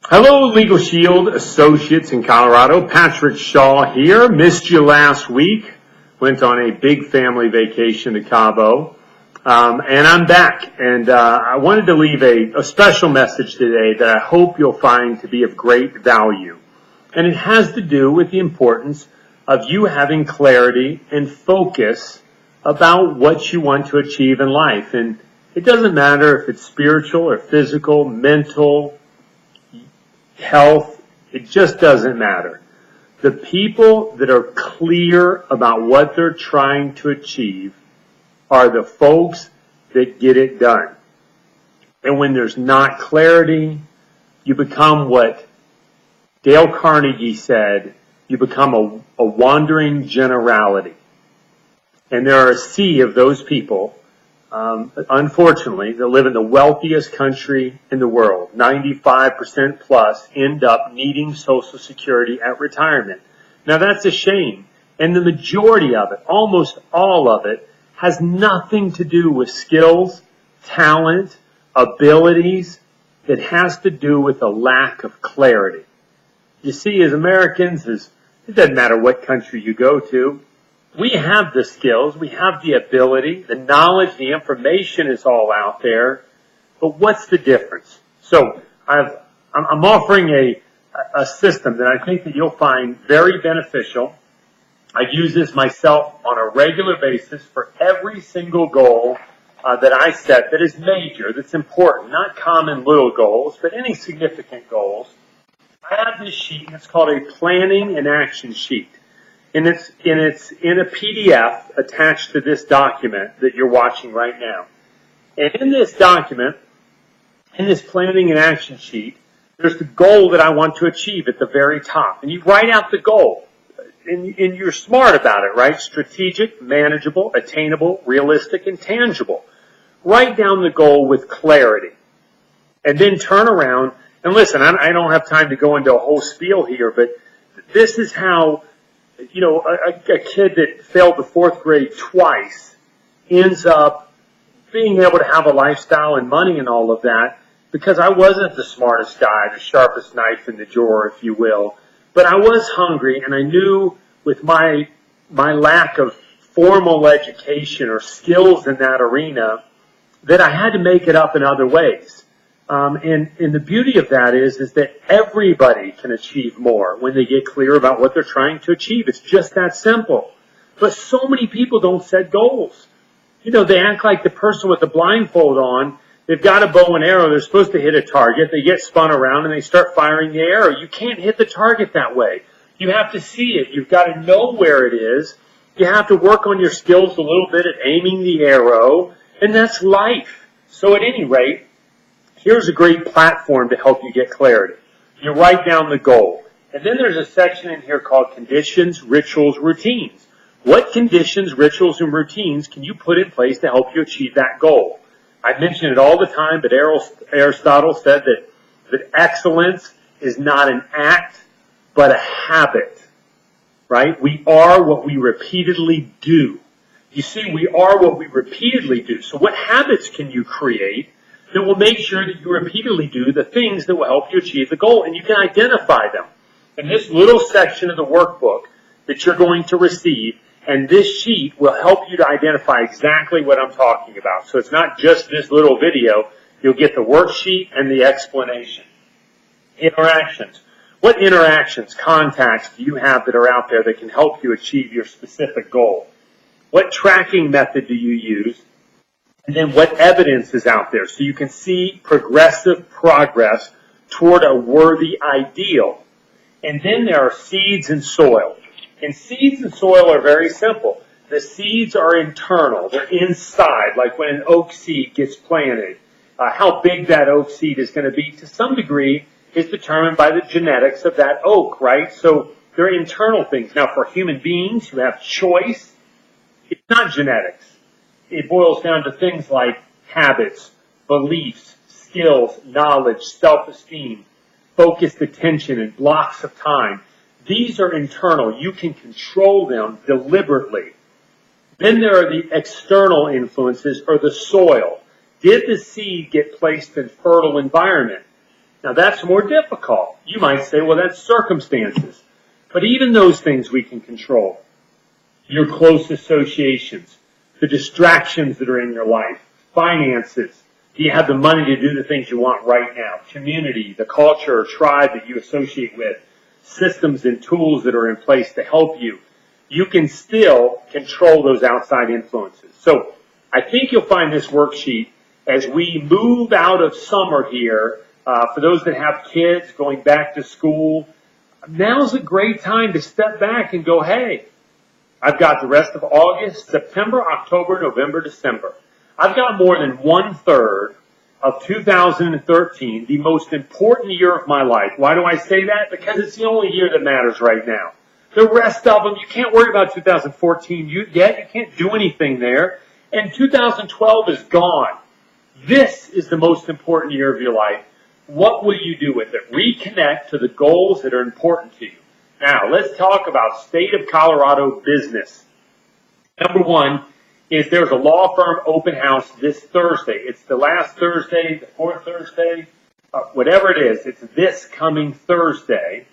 Hello, Legal Shield Associates in Colorado. Patrick Shaw here. Missed you last week. Went on a big family vacation to Cabo. And I'm back. And I wanted to leave a special message today that I hope you'll find to be of great value. And it has to do with the importance of you having clarity and focus about what you want to achieve in life. And it doesn't matter if it's spiritual or physical, mental, health, it just doesn't matter. The people that are clear about what they're trying to achieve are the folks that get it done. And when there's not clarity, you become what Dale Carnegie said, you become a wandering generality. And there are a sea of those people, unfortunately, that live in the wealthiest country in the world. 95% plus end up needing Social Security at retirement. Now that's a shame. And the majority of it, almost all of it, has nothing to do with skills, talent, abilities. It has to do with a lack of clarity. You see, as Americans, it doesn't matter what country you go to, we have the skills, we have the ability, the knowledge, the information is all out there, but what's the difference? So I'm offering a system that I think that you'll find very beneficial. I use this myself on a regular basis for every single goal that I set that is major, that's important, not common little goals, but any significant goals. I have this sheet, and it's called a planning and action sheet. And it's in a PDF attached to this document that you're watching right now. And in this document, in this planning and action sheet, there's the goal that I want to achieve at the very top. And you write out the goal. And you're smart about it, right? Strategic, manageable, attainable, realistic, and tangible. Write down the goal with clarity. And then turn around. And listen, I don't have time to go into a whole spiel here, but this is how, you know, a kid that failed the fourth grade twice ends up being able to have a lifestyle and money and all of that because I wasn't the smartest guy, the sharpest knife in the drawer, if you will. But I was hungry, and I knew with my lack of formal education or skills in that arena that I had to make it up in other ways. And the beauty of that is that everybody can achieve more when they get clear about what they're trying to achieve. It's just that simple. But so many people don't set goals. You know, they act like the person with the blindfold on. They've got a bow and arrow. They're supposed to hit a target. They get spun around and they start firing the arrow. You can't hit the target that way. You have to see it. You've got to know where it is. You have to work on your skills a little bit at aiming the arrow. And that's life. So at any rate, here's a great platform to help you get clarity. You write down the goal. And then there's a section in here called conditions, rituals, routines. What conditions, rituals, and routines can you put in place to help you achieve that goal? I mention it all the time, but Aristotle said that excellence is not an act, but a habit. Right? We are what we repeatedly do. You see, we are what we repeatedly do. So what habits can you create that will make sure that you repeatedly do the things that will help you achieve the goal, and you can identify them. In this little section of the workbook that you're going to receive, and this sheet will help you to identify exactly what I'm talking about. So it's not just this little video. You'll get the worksheet and the explanation. Interactions. What interactions, contacts do you have that are out there that can help you achieve your specific goal? What tracking method do you use? And then what evidence is out there so you can see progressive progress toward a worthy ideal. And then there are seeds and soil. And seeds and soil are very simple. The seeds are internal. They're inside, like when an oak seed gets planted. How big that oak seed is going to be, to some degree, is determined by the genetics of that oak, right? So they're internal things. Now, for human beings who have choice, it's not genetics. It boils down to things like habits, beliefs, skills, knowledge, self-esteem, focused attention, and blocks of time. These are internal. You can control them deliberately. Then there are the external influences, or the soil. Did the seed get placed in fertile environment? Now that's more difficult. You might say, well, that's circumstances. But even those things we can control. Your close associations, the distractions that are in your life, finances. Do you have the money to do the things you want right now? Community, the culture or tribe that you associate with, systems and tools that are in place to help you. You can still control those outside influences. So I think you'll find this worksheet as we move out of summer here, for those that have kids going back to school, now's a great time to step back and go, hey, I've got the rest of August, September, October, November, December. I've got more than 1/3 of 2013, the most important year of my life. Why do I say that? Because it's the only year that matters right now. The rest of them, you can't worry about 2014 yet. You can't do anything there. And 2012 is gone. This is the most important year of your life. What will you do with it? Reconnect to the goals that are important to you. Now, let's talk about state of Colorado business. Number one is there's a law firm open house this Thursday. It's the last Thursday, the fourth Thursday, whatever it is. It's this coming Thursday.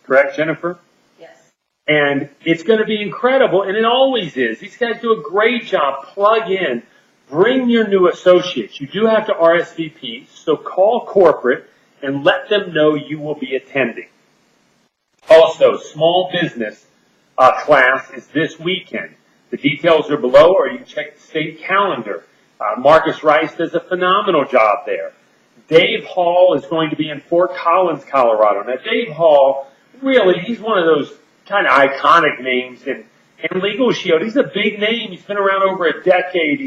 Correct, Jennifer? Yes. And it's going to be incredible, and it always is. These guys do a great job. Plug in. Bring your new associates. You do have to RSVP, so call corporate and let them know you will be attending. Also, small business class is this weekend. The details are below, or you can check the state calendar. Marcus Rice does a phenomenal job there. Dave Hall is going to be in Fort Collins, Colorado. Now, Dave Hall, really, he's one of those kind of iconic names in Legal Shield. He's a big name. He's been around over a decade.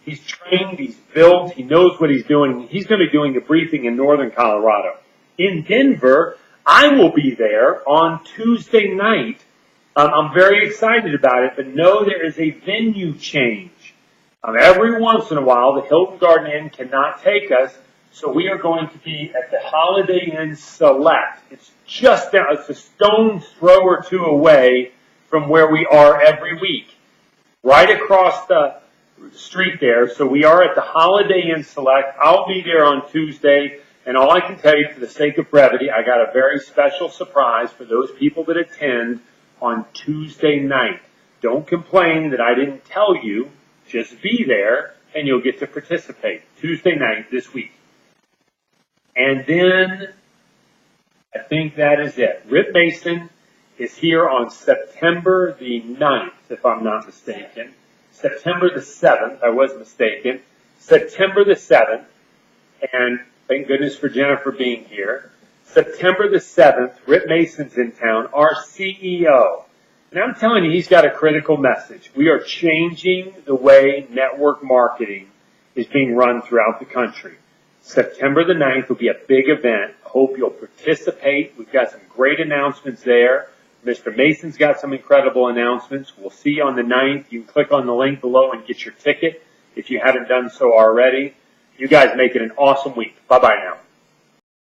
He's trained, he's built, he knows what he's doing. He's going to be doing a briefing in northern Colorado. In Denver, I will be there on Tuesday night. I'm very excited about it, but know there is a venue change. Every once in a while, the Hilton Garden Inn cannot take us, so we are going to be at the Holiday Inn Select. It's just down, it's a stone's throw or two away from where we are every week. Right across the street there. So we are at the Holiday Inn Select. I'll be there on Tuesday, and all I can tell you for the sake of brevity, I got a very special surprise for those people that attend on Tuesday night. Don't complain that I didn't tell you. Just be there, and you'll get to participate. Tuesday night this week. And then, I think that is it. Rip Mason is here on September the 9th, if I'm not mistaken. September the 7th, I was mistaken. September the 7th, and thank goodness for Jennifer being here. September the 7th, Rip Mason's in town, our CEO. And I'm telling you, he's got a critical message. We are changing the way network marketing is being run throughout the country. September the 9th will be a big event. Hope you'll participate. We've got some great announcements there. Mr. Mason's got some incredible announcements. We'll see you on the 9th. You can click on the link below and get your ticket if you haven't done so already. You guys make it an awesome week. Bye-bye now.